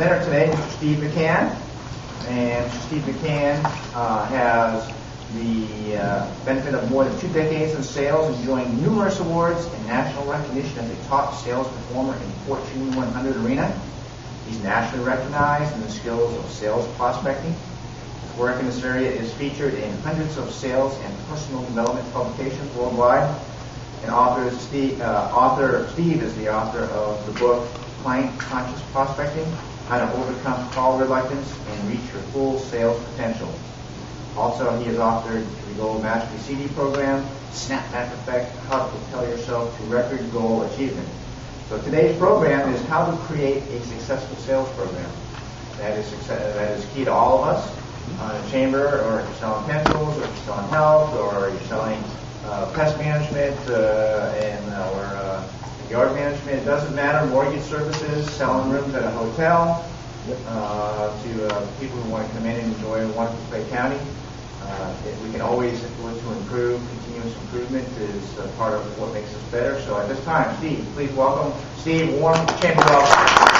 presenter today, Mr. Steve McCann. And Mr. Steve McCann has the benefit of more than 2 decades in sales, enjoying numerous awards and national recognition as a top sales performer in the Fortune 100 arena. He's nationally recognized in the skills of sales prospecting. His work in this area is featured in hundreds of sales and personal development publications worldwide. And Steve is the author of the book Client Conscious Prospecting: How to Overcome Call Reluctance and Reach Your Full Sales Potential. Also, he has authored the Goal Mastery CD program, Snapback Effect: How to Propel Yourself to Record Goal Achievement. So today's program is how to create a successful sales program. That is key to all of us in a chamber, or if you're selling pencils, or if you're selling health, or you're selling pest management or yard management. It doesn't matter. Mortgage services, selling rooms at a hotel, to people who want to come in and enjoy a wonderful Clay County. We can always look to improve. Continuous improvement is part of what makes us better. So at this time, Steve, please welcome Steve. Warm chamber welcome.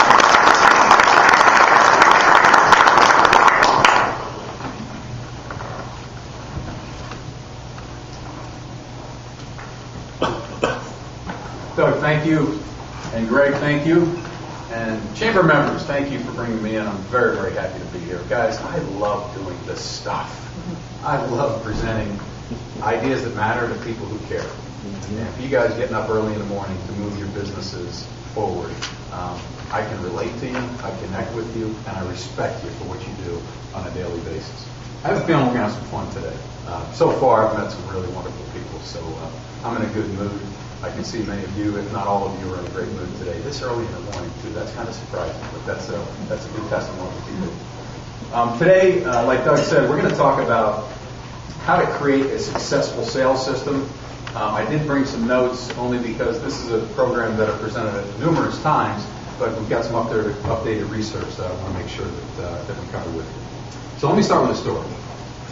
Doug, thank you. And Greg, thank you. And chamber members, thank you for bringing me in. I'm very, very happy to be here. Guys, I love doing this stuff. I love presenting ideas that matter to people who care. And if you guys getting up early in the morning to move your businesses forward, I can relate to you, I connect with you, and I respect you for what you do on a daily basis. I have a feeling we're going to have some fun today. So far, I've met some really wonderful people, so I'm in a good mood. I can see many of you, if not all of you, are in a great mood today. This early in the morning, too. That's kind of surprising, but that's a good testimony to you. Today, like Doug said, we're going to talk about how to create a successful sales system. I did bring some notes only because this is a program that I've presented at numerous times, but we've got some updated research that I want to make sure that we cover with you. So let me start with a story.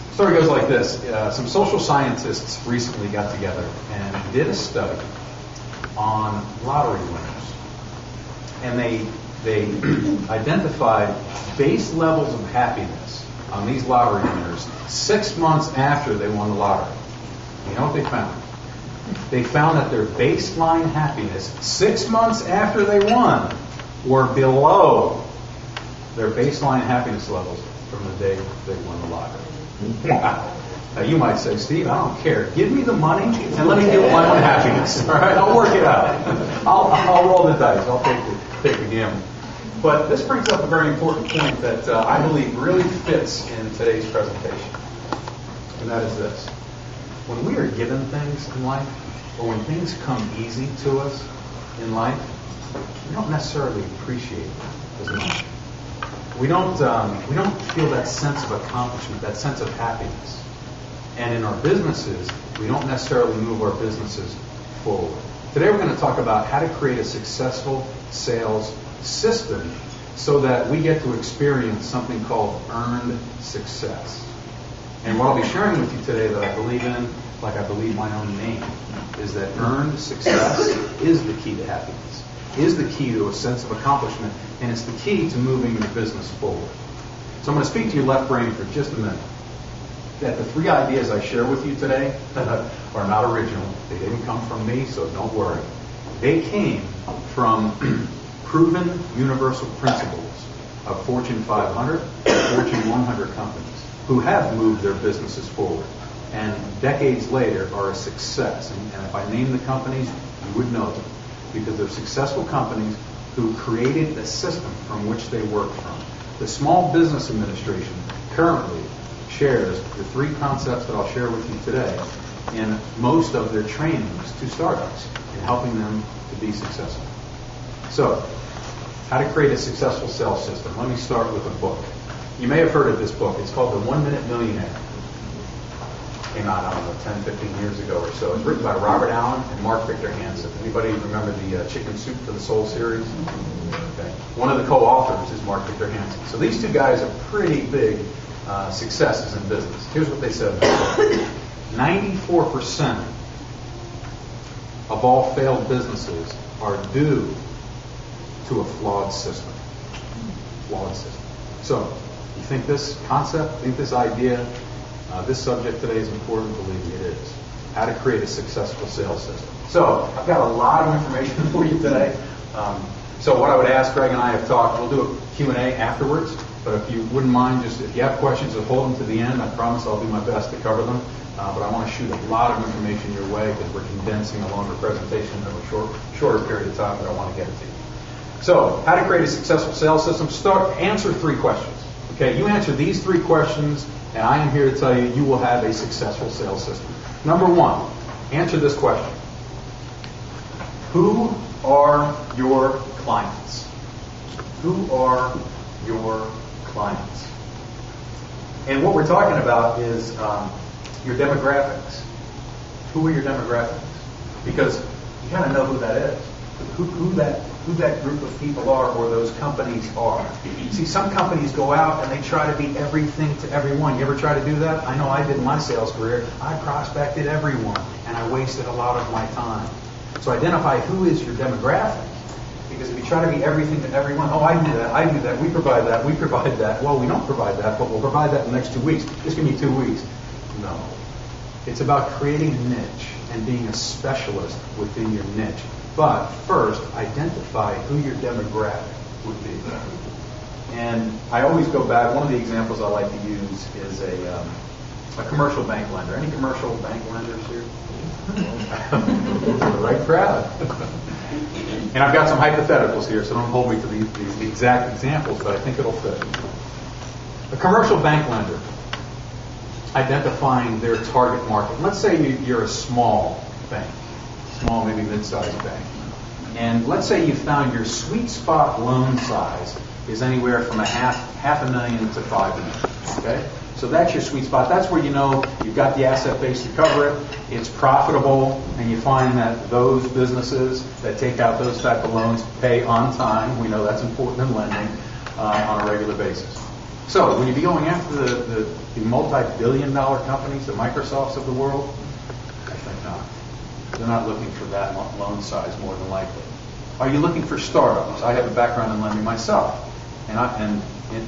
The story goes like this. Some social scientists recently got together and did a study on lottery winners. And they identified base levels of happiness on these lottery winners 6 months after they won the lottery. You know what they found? They found that their baseline happiness 6 months after they won were below their baseline happiness levels from the day they won the lottery. Wow. Now you might say, Steve, I don't care. Give me the money and let me get my own happiness. All right, I'll work it out. I'll roll the dice. I'll take the gamble. But this brings up a very important point that I believe really fits in today's presentation, and that is this: when we are given things in life, or when things come easy to us in life, we don't necessarily appreciate it as much. We don't feel that sense of accomplishment, that sense of happiness. And in our businesses, we don't necessarily move our businesses forward. Today we're going to talk about how to create a successful sales system so that we get to experience something called earned success. And what I'll be sharing with you today that I believe in, like I believe my own name, is that earned success is the key to happiness, is the key to a sense of accomplishment, and it's the key to moving your business forward. So I'm going to speak to your left brain for just a minute. That the 3 ideas I share with you today are not original. They didn't come from me, so don't worry. They came from proven universal principles of Fortune 500, Fortune 100 companies who have moved their businesses forward and decades later are a success. And if I name the companies, you would know them because they're successful companies who created the system from which they work from. The Small Business Administration currently shares the 3 concepts that I'll share with you today in most of their trainings to startups in helping them to be successful. So, how to create a successful sales system. Let me start with a book. You may have heard of this book. It's called The 1 Minute Millionaire. Came out, I don't know, 10, 15 years ago or so. It's written by Robert Allen and Mark Victor Hansen. Anybody remember the Chicken Soup for the Soul series? Okay. One of the co-authors is Mark Victor Hansen. So these 2 guys are pretty big successes in business. Here's what they said. 94% of all failed businesses are due to a flawed system. flawed system. So, you think this concept, think this idea, this subject today is important? Believe me, it is. How to create a successful sales system. So, I've got a lot of information for you today. So what I would ask, Greg and I have talked, we'll do a Q&A afterwards, but if you wouldn't mind, just if you have questions, just hold them to the end. I promise I'll do my best to cover them. But I want to shoot a lot of information your way because we're condensing a longer presentation in a shorter period of time, but I want to get it to you. So, how to create a successful sales system. Answer 3 questions. Okay, you answer these 3 questions, and I am here to tell you will have a successful sales system. Number 1, answer this question. Who are your clients? Who are your clients? And what we're talking about is your demographics. Who are your demographics? Because you kind of know who that is. Who that group of people are or those companies are. See, some companies go out and they try to be everything to everyone. You ever try to do that? I know I did in my sales career. I prospected everyone, and I wasted a lot of my time. So identify who is your demographic. Because if you try to be everything to everyone, oh, I do that, we provide that. Well, we don't provide that, but we'll provide that in the next 2 weeks. Just give me 2 weeks. No. It's about creating a niche and being a specialist within your niche. But first, identify who your demographic would be. And I always go back, one of the examples I like to use is a commercial bank lender. Any commercial bank lenders here? The right crowd. And I've got some hypotheticals here, so don't hold me to these exact examples, but I think it'll fit. A commercial bank lender, identifying their target market. Let's say you're a small bank, small, maybe mid-sized bank. And let's say you found your sweet spot loan size is anywhere from half a million to $5 million. Okay? So that's your sweet spot. That's where you know you've got the asset base to cover it, it's profitable, and you find that those businesses that take out those type of loans pay on time. We know that's important in lending on a regular basis. So when you be going after the multi-billion-dollar companies, the Microsofts of the world, I think not. They're not looking for that loan size more than likely. Are you looking for startups? I have a background in lending myself. And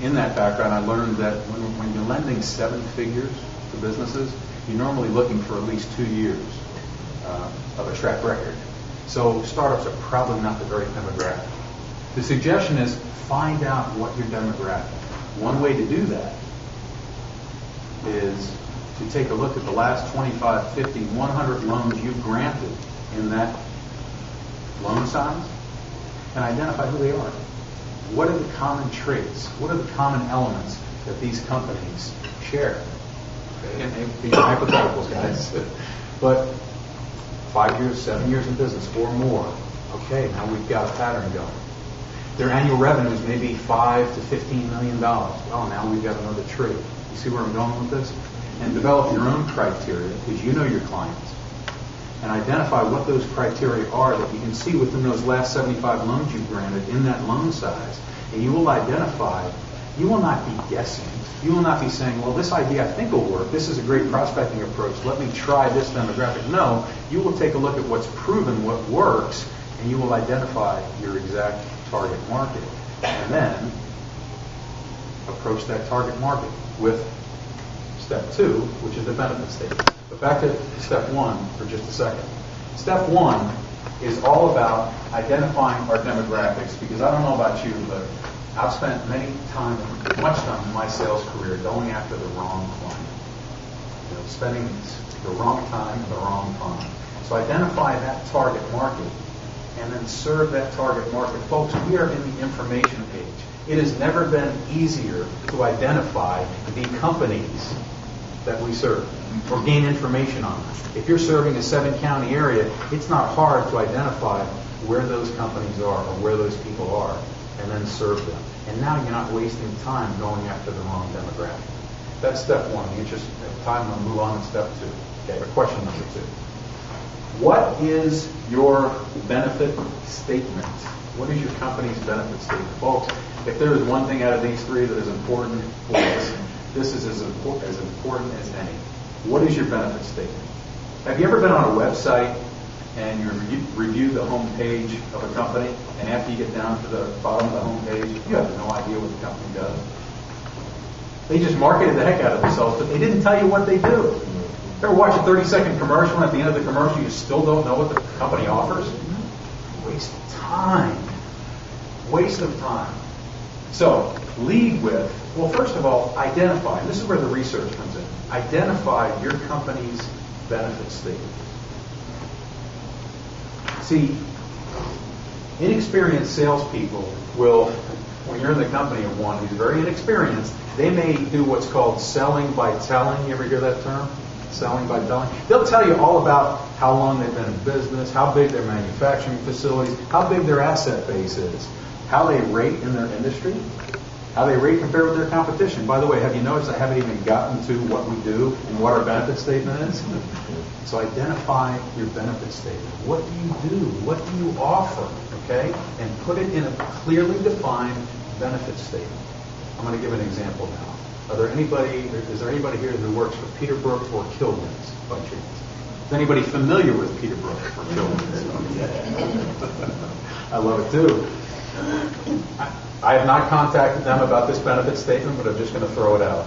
in that background, I learned that when you're lending 7 figures to businesses, you're normally looking for at least 2 years of a track record. So startups are probably not the very demographic. The suggestion is find out what your demographic. One way to do that is to take a look at the last 25, 50, 100 loans you've granted in that loan size and identify who they are. What are the common traits? What are the common elements that these companies share? Okay, and these are hypotheticals, guys. But 5 years, 7 years in business or more. Okay, now we've got a pattern going. Their annual revenues may be $5 to $15 million. Well, now we've got another trait. You see where I'm going with this? And develop your own criteria because you know your clients. And identify what those criteria are that you can see within those last 75 loans you've granted in that loan size. And you will identify, you will not be guessing. You will not be saying, well, this idea I think will work. This is a great prospecting approach. Let me try this demographic. No, you will take a look at what's proven, what works, and you will identify your exact target market. And then approach that target market with step 2, which is the benefit statement. But back to step 1 for just a second. Step 1 is all about identifying our demographics because I don't know about you, but I've spent much time in my sales career going after the wrong client. Spending the wrong time at the wrong time. So identify that target market and then serve that target market. Folks, we are in the information age. It has never been easier to identify the companies that we serve or gain information on them. If you're serving a 7-county area, it's not hard to identify where those companies are or where those people are and then serve them. And now you're not wasting time going after the wrong demographic. That's step 1. In the interest of time, I'm going to move on to step 2. Okay, question number 2. What is your benefit statement? What is your company's benefit statement? Folks, if there is one thing out of these 3 that is important for us, this is as important as any. What is your benefit statement? Have you ever been on a website and you review the home page of a company And after you get down to the bottom of the homepage, you have no idea what the company does. They just marketed the heck out of themselves, but they didn't tell you what they do. Ever watch a 30-second commercial, and at the end of the commercial, you still don't know what the company offers? Waste of time. Waste of time. So, lead with, well, first of all, identify. And this is where the research comes in. Identify your company's benefit statement. See, inexperienced salespeople will, when you're in the company of one who's very inexperienced, they may do what's called selling by telling. You ever hear that term? Selling by telling. They'll tell you all about how long they've been in business, how big their manufacturing facilities, how big their asset base is, how they rate in their industry, how they rate compared with their competition. By the way, have you noticed I haven't even gotten to what we do and what our benefit statement is? So identify your benefit statement. What do you do? What do you offer? Okay? And put it in a clearly defined benefit statement. I'm going to give an example now. Is there anybody here who works for Peterbrook or Kilwins by chance? Is anybody familiar with Peterbrook or Kilwins? I love it too. I have not contacted them about this benefit statement, but I'm just going to throw it out.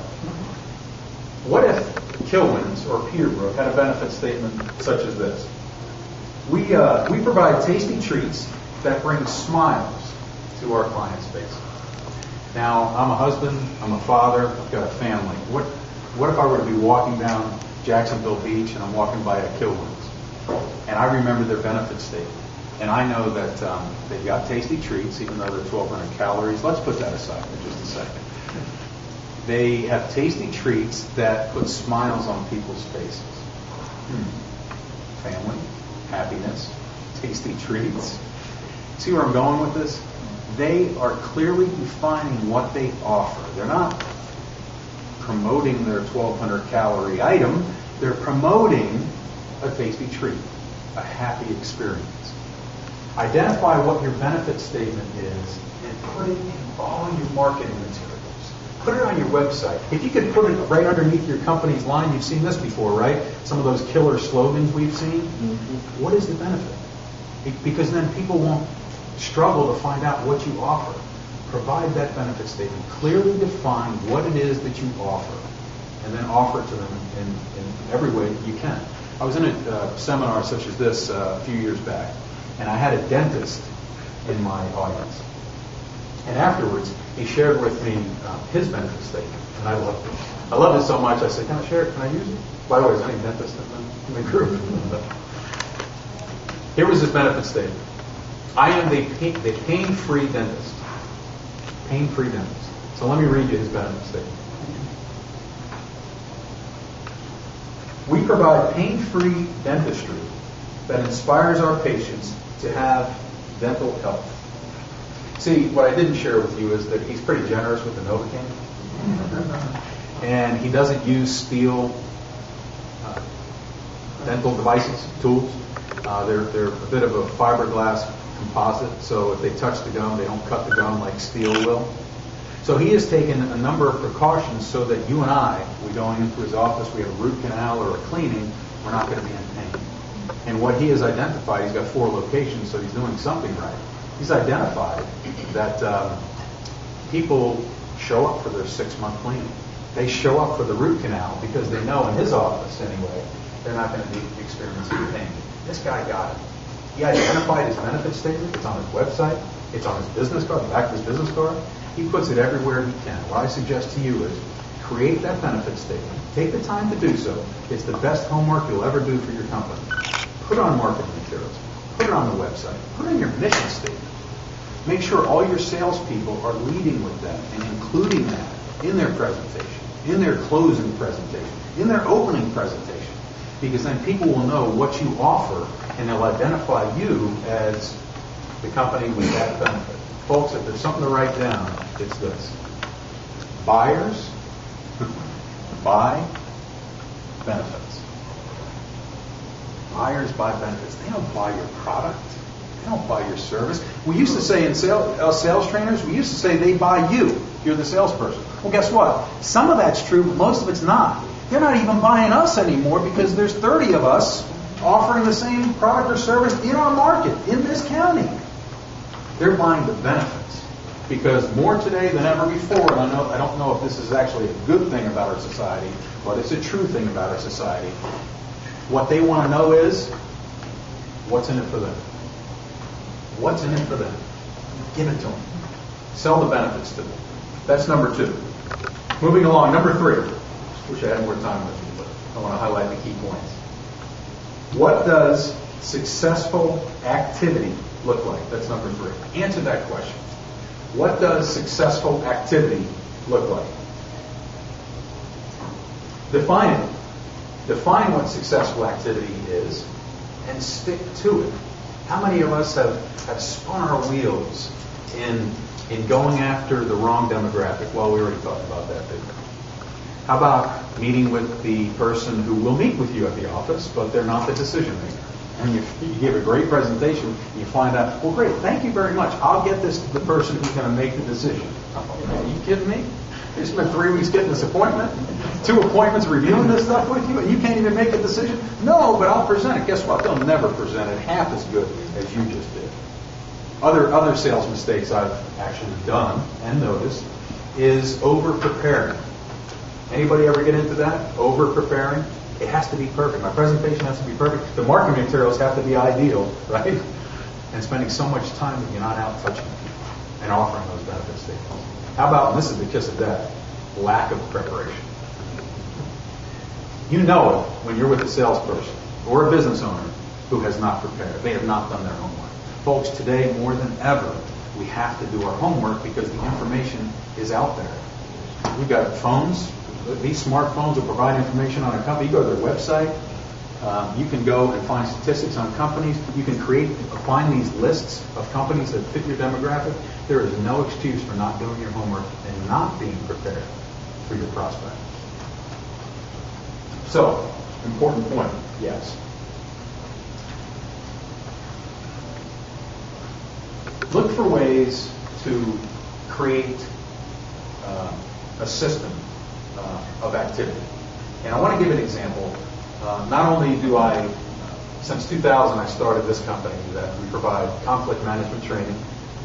What if Kilwins or Peterbrook had a benefit statement such as this? We provide tasty treats that bring smiles to our clients' faces. Now, I'm a husband, I'm a father, I've got a family. What if I were to be walking down Jacksonville Beach and I'm walking by a Kilwins? And I remember their benefit statement. And I know that they've got tasty treats, even though they're 1,200 calories. Let's put that aside for just a second. They have tasty treats that put smiles on people's faces. Family, happiness, tasty treats. See where I'm going with this? They are clearly defining what they offer. They're not promoting their 1,200 calorie item. They're promoting a tasty treat, a happy experience. Identify what your benefit statement is and put it in all your marketing materials. Put it on your website. If you could put it right underneath your company's line, you've seen this before, right? Some of those killer slogans we've seen. Mm-hmm. What is the benefit? Because then people won't struggle to find out what you offer. Provide that benefit statement. Clearly define what it is that you offer, and then offer it to them in every way you can. I was in a seminar such as this a few years back, and I had a dentist in my audience. And afterwards, he shared with me his benefit statement, and I loved it. I loved it so much, I said, can I share it? Can I use it? By the way, is there any dentist in the group? Here was his benefit statement. I am the pain-free dentist. Pain-free dentist. So let me read you his benefit statement. We provide pain-free dentistry that inspires our patients to have dental health. See, what I didn't share with you is that he's pretty generous with the Novocaine. And he doesn't use steel dental devices, tools. They're a bit of a fiberglass composite, so if they touch the gum, they don't cut the gum like steel will. So he has taken a number of precautions so that you and I, we're going into his office, we have a root canal or a cleaning, we're not going to be in pain. And what he has identified, he's got 4 locations, so he's doing something right. He's identified that people show up for their 6-month cleaning. They show up for the root canal because they know in his office anyway, they're not going to be experiencing pain. This guy got it. He identified his benefit statement. It's on his website. It's on his business card, the back of his business card. He puts it everywhere he can. What I suggest to you is create that benefit statement. Take the time to do so. It's the best homework you'll ever do for your company. Put it on marketing materials. Put it on the website. Put it in your mission statement. Make sure all your salespeople are leading with that and including that in their presentation, in their closing presentation, in their opening presentation. Because then people will know what you offer and they'll identify you as the company with that benefit. Folks, if there's something to write down, it's this. Buyers buy benefits. Buyers buy benefits. They don't buy your product. They don't buy your service. We used to say in sales trainers, we used to say they buy you. You're the salesperson. Well, guess what? Some of that's true, but most of it's not. They're not even buying us anymore because there's 30 of us offering the same product or service in our market, in this county. They're buying the benefits. Because more today than ever before, and I don't know if this is actually a good thing about our society, but it's a true thing about our society. What they want to know is, what's in it for them? What's in it for them? Give it to them. Sell the benefits to them. That's number 2. Moving along, number 3. Wish I had more time with you, but I want to highlight the key points. What does successful activity look like? That's number 3. Answer that question. What does successful activity look like? Define it. Define what successful activity is and stick to it. How many of us have spun our wheels in going after the wrong demographic? Well, we already talked about that, didn't we? How about meeting with the person who will meet with you at the office, but they're not the decision maker? And you give a great presentation, you find out, well, great, thank you very much. I'll get this to the person who's going to make the decision. Are you kidding me? You spent 3 weeks getting this appointment, 2 appointments reviewing this stuff with you, and you can't even make a decision? No, but I'll present it. Guess what? They'll never present it half as good as you just did. Other sales mistakes I've actually done and noticed is over-preparing. Anybody ever get into that? Over-preparing? It has to be perfect. My presentation has to be perfect. The marketing materials have to be ideal, right? And spending so much time that you're not out touching people and offering those benefit statements. How about, and this is the kiss of death, lack of preparation. You know it when you're with a salesperson or a business owner who has not prepared. They have not done their homework. Folks, today more than ever, we have to do our homework because the information is out there. We've got phones. These smartphones will provide information on a company. You go to their website. You can go and find statistics on companies. You can find these lists of companies that fit your demographic. There is no excuse for not doing your homework and not being prepared for your prospect. So, important point, yes. Look for ways to create a system of activity. And I want to give an example. Not only do I, since 2000, I started this company that we provide conflict management training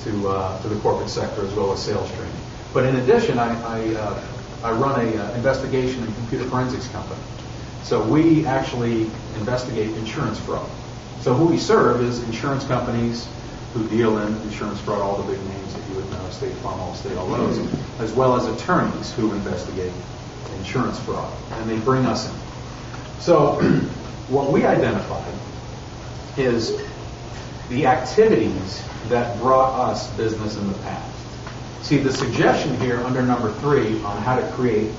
to the corporate sector as well as sales training. But in addition, I run an investigation and computer forensics company. So we actually investigate insurance fraud. So who we serve is insurance companies who deal in insurance fraud, all the big names that you would know, State Farm, Allstate, all those, as well as attorneys who investigate insurance fraud, and they bring us in. So what we identified is the activities that brought us business in the past. See, the suggestion here under number 3 on how to create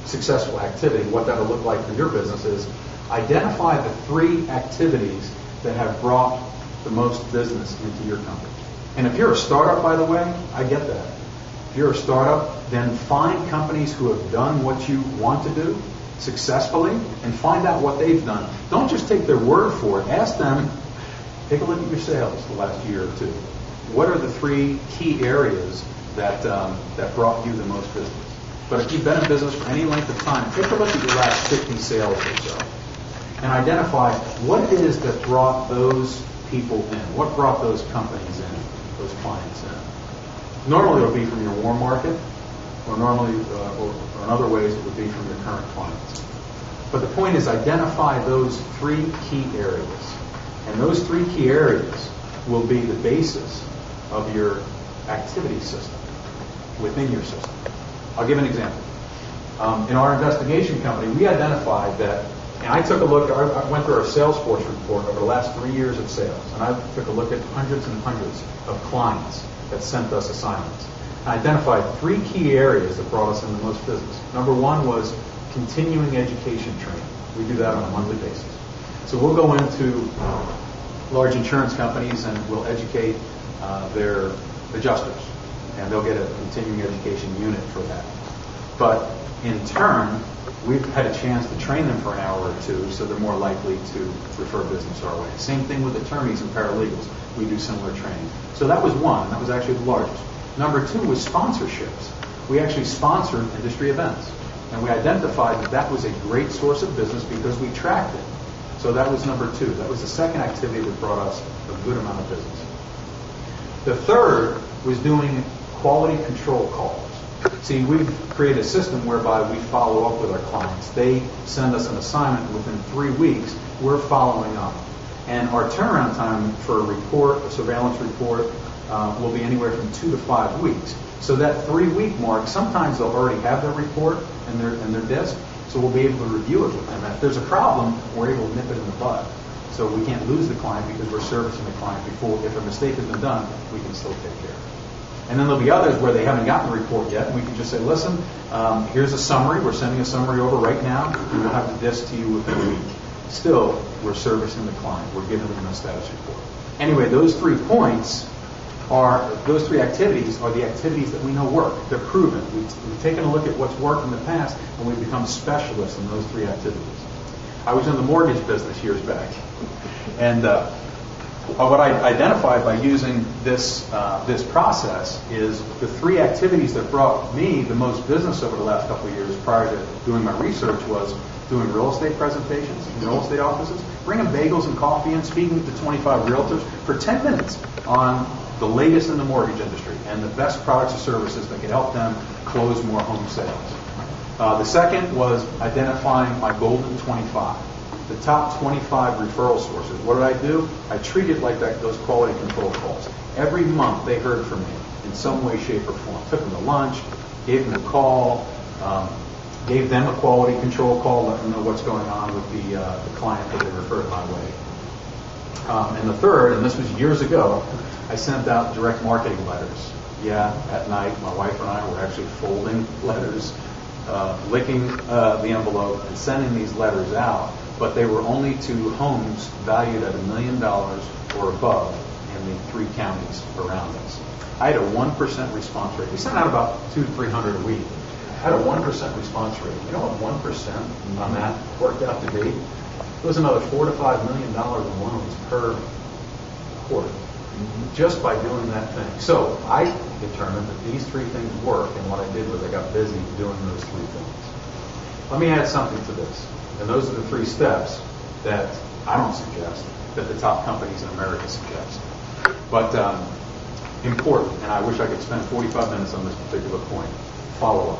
successful activity, what that will look like for your business is identify the 3 activities that have brought the most business into your company. And if you're a startup, by the way, I get that. If you're a startup, then find companies who have done what you want to do successfully and find out what they've done. Don't just take their word for it. Ask them, take a look at your sales the last year or 2. What are the 3 key areas that brought you the most business? But if you've been in business for any length of time, take a look at your last 50 sales or so and identify what it is that brought those people in, what brought those companies in, those clients in. Normally it will be from your warm market, or normally, or in other ways it would be from your current clients. But the point is identify those 3 key areas. And those 3 key areas will be the basis of your activity system within your system. I'll give an example. In our investigation company, we identified that, and I took a look, I went through our Salesforce report over the last 3 years of sales, and I took a look at hundreds and hundreds of clients that sent us assignments. I identified 3 key areas that brought us in the most business. Number 1 was continuing education training. We do that on a monthly basis. So we'll go into large insurance companies and we'll educate their adjusters, and they'll get a continuing education unit for that. But in turn, we've had a chance to train them for an hour or 2, so they're more likely to refer business our way. Same thing with attorneys and paralegals. We do similar training. So that was one. That was actually the largest. Number 2 was sponsorships. We actually sponsored industry events. And we identified that that was a great source of business because we tracked it. So that was number 2. That was the second activity that brought us a good amount of business. The third was doing quality control calls. See, we've created a system whereby we follow up with our clients. They send us an assignment within 3 weeks. We're following up. And our turnaround time for a report, a surveillance report, will be anywhere from 2 to 5 weeks. So that 3-week mark, sometimes they'll already have their report in their desk, so we'll be able to review it with them. And if there's a problem, we're able to nip it in the bud. So we can't lose the client because we're servicing the client before. If a mistake has been done, we can still take care of it. And then there'll be others where they haven't gotten the report yet, and we can just say, listen, here's a summary. We're sending a summary over right now. We will have the disc to you within a week. Still, we're servicing the client. We're giving them a status report. Anyway, those 3 points those 3 activities are the activities that we know work. They're proven. We've taken a look at what's worked in the past, and we've become specialists in those 3 activities. I was in the mortgage business years back, and what I identified by using this process is the 3 activities that brought me the most business over the last couple of years prior to doing my research was doing real estate presentations in real estate offices, bringing bagels and coffee and speaking to 25 realtors for 10 minutes on the latest in the mortgage industry and the best products and services that can help them close more home sales. The second was identifying my golden 25, the top 25 referral sources. What did I do? I treated like those quality control calls. Every month they heard from me in some way, shape, or form. Took them to lunch, gave them a call, gave them a quality control call, let them know what's going on with the client that they referred my way. And the third, and this was years ago, I sent out direct marketing letters. Yeah, at night, my wife and I were actually folding letters, licking the envelope and sending these letters out, but they were only to homes valued at $1 million or above in the 3 counties around us. I had a 1% response rate. We sent out about 200 to 300 a week. I had a 1% response rate. You know what 1% on that worked out to be? It was another $4 to $5 million in loans per quarter, just by doing that thing. So I determined that these 3 things work, and what I did was I got busy doing those 3 things. Let me add something to this, and those are the 3 steps that I don't suggest, that the top companies in America suggest. But important, and I wish I could spend 45 minutes on this particular point. Follow up.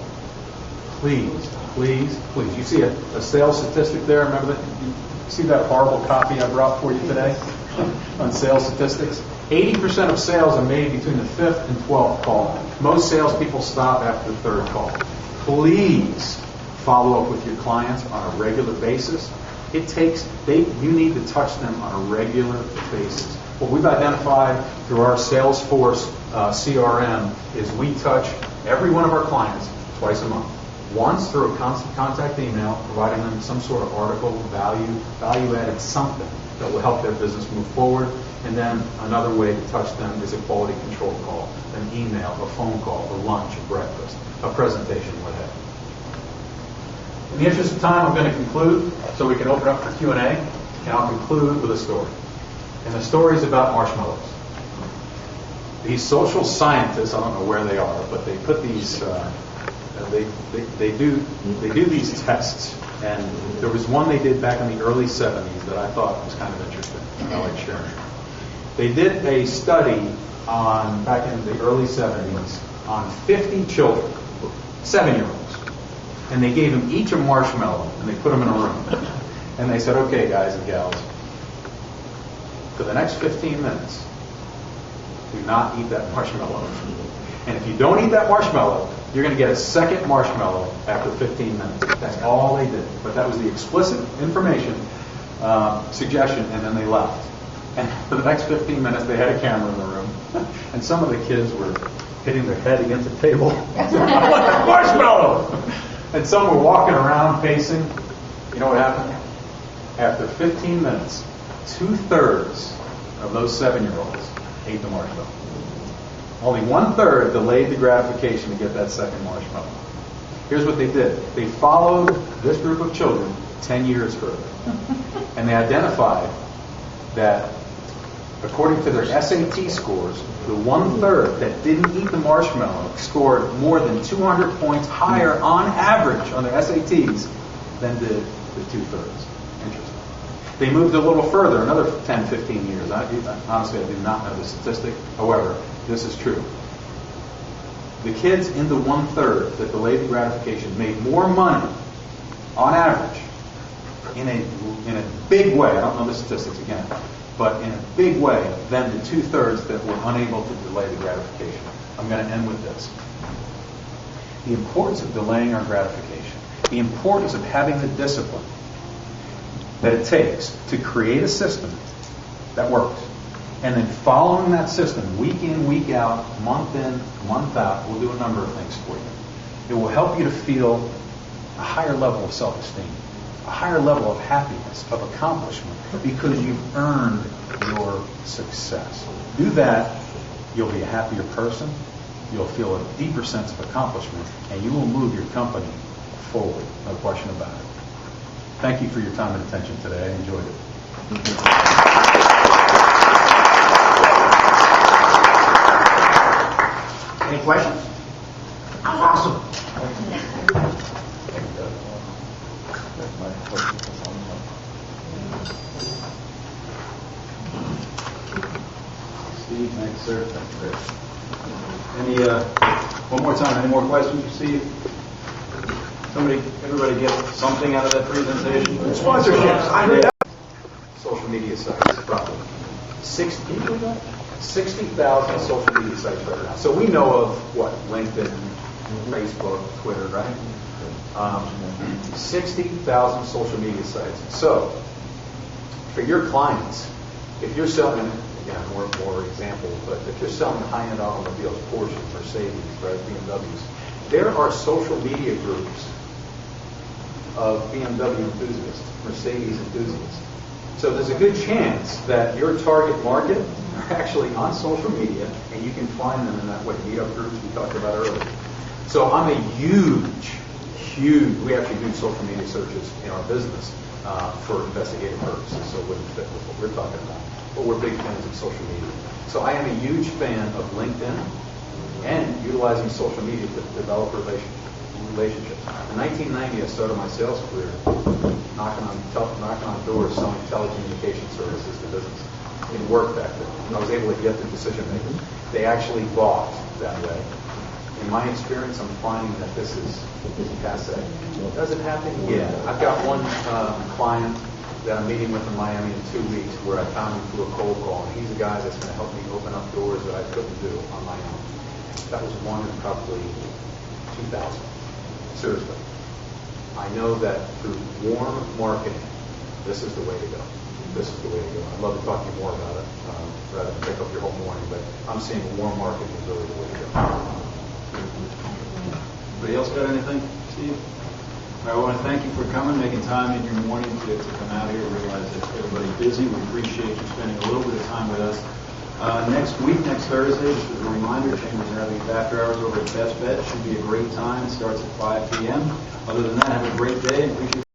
Please, please, please. You see a sales statistic there? Remember that? You see that horrible copy I brought for you today on sales statistics? 80% of sales are made between the 5th and 12th call. Most salespeople stop after the 3rd call. Please follow up with your clients on a regular basis. You need to touch them on a regular basis. What we've identified through our Salesforce CRM is we touch every one of our clients twice a month. Once through a contact email, providing them some sort of article, value-added something that will help their business move forward. And then another way to touch them is a quality control call, an email, a phone call, a lunch, a breakfast, a presentation, what have you. In the interest of time, I'm going to conclude so we can open up for Q&A, and I'll conclude with a story. And the story is about marshmallows. These social scientists, I don't know where they are, but they put these, they do these tests. And there was one they did back in the early 70s that I thought was kind of interesting, and I like sharing. They did a study back in the early 70s on 50 children, 7-year-olds. And they gave them each a marshmallow, and they put them in a room. And they said, okay, guys and gals, for the next 15 minutes, do not eat that marshmallow. And if you don't eat that marshmallow, you're going to get a second marshmallow after 15 minutes. That's all they did. But that was the explicit information, suggestion, and then they left. And for the next 15 minutes, they had a camera in the room. And some of the kids were hitting their head against the table. I want that marshmallow! And some were walking around pacing. You know what happened? After 15 minutes, 2/3 of those 7-year-olds ate the marshmallow. Only 1/3 delayed the gratification to get that second marshmallow. Here's what they did. They followed this group of children 10 years further. And they identified that according to their SAT scores, the 1/3 that didn't eat the marshmallow scored more than 200 points higher on average on their SATs than did the 2/3. Interesting. They moved a little further, another 10, 15 years. Honestly, I do not know the statistic. However, This is true. The kids in the 1/3 that delayed the gratification made more money, on average, in a big way. I don't know the statistics again, but in a big way than the 2/3 that were unable to delay the gratification. I'm going to end with this. The importance of delaying our gratification, the importance of having the discipline that it takes to create a system that works, and then following that system week in, week out, month in, month out, will do a number of things for you. It will help you to feel a higher level of self-esteem, a higher level of happiness, of accomplishment, because you've earned your success. Do that, you'll be a happier person, you'll feel a deeper sense of accomplishment, and you will move your company forward, no question about it. Thank you for your time and attention today. I enjoyed it. Any questions? Awesome. Steve, thanks, sir. Thanks, Chris. One more time, any more questions for Steve? Everybody get something out of that presentation? Sponsorships. I heard that. Social media sites, roughly. 60,000 social media sites right now. So we know of, what, LinkedIn, Facebook, Twitter, right? 60,000 social media sites. So, for your clients, if you're selling, again, more examples, but if you're selling high-end automobiles, Porsches, Mercedes, right, BMWs, there are social media groups of BMW enthusiasts, Mercedes enthusiasts. So there's a good chance that your target market are actually on social media, and you can find them in that way. Meetup groups we talked about earlier. So I'm a huge, we actually do social media searches in our business for investigative purposes, so it wouldn't fit with what we're talking about. But we're big fans of social media. So I am a huge fan of LinkedIn and utilizing social media to develop relationships. In 1990, I started my sales career knocking on doors selling telecommunication services to business. It worked back then. I was able to get the decision makers. They actually bought that way. In my experience, I'm finding that this is passe. Does it happen? Yeah. I've got one client that I'm meeting with in Miami in 2 weeks where I found him through a cold call, and he's a guy that's going to help me open up doors that I couldn't do on my own. That was one in probably 2,000. Seriously. I know that through warm marketing, this is the way to go. This is the way to go. I'd love to talk to you more about it rather than take up your whole morning, but I'm seeing warm marketing is really the way to go. Anybody else got anything, Steve? I want to thank you for coming, making time in your morning to come out here. I realize that everybody's busy. We appreciate you spending a little bit of time with us. Next week, next Thursday, just as a reminder, Chambers are having after hours over at Best Bet. It should be a great time. It starts at 5 p.m. Other than that, have a great day and appreciate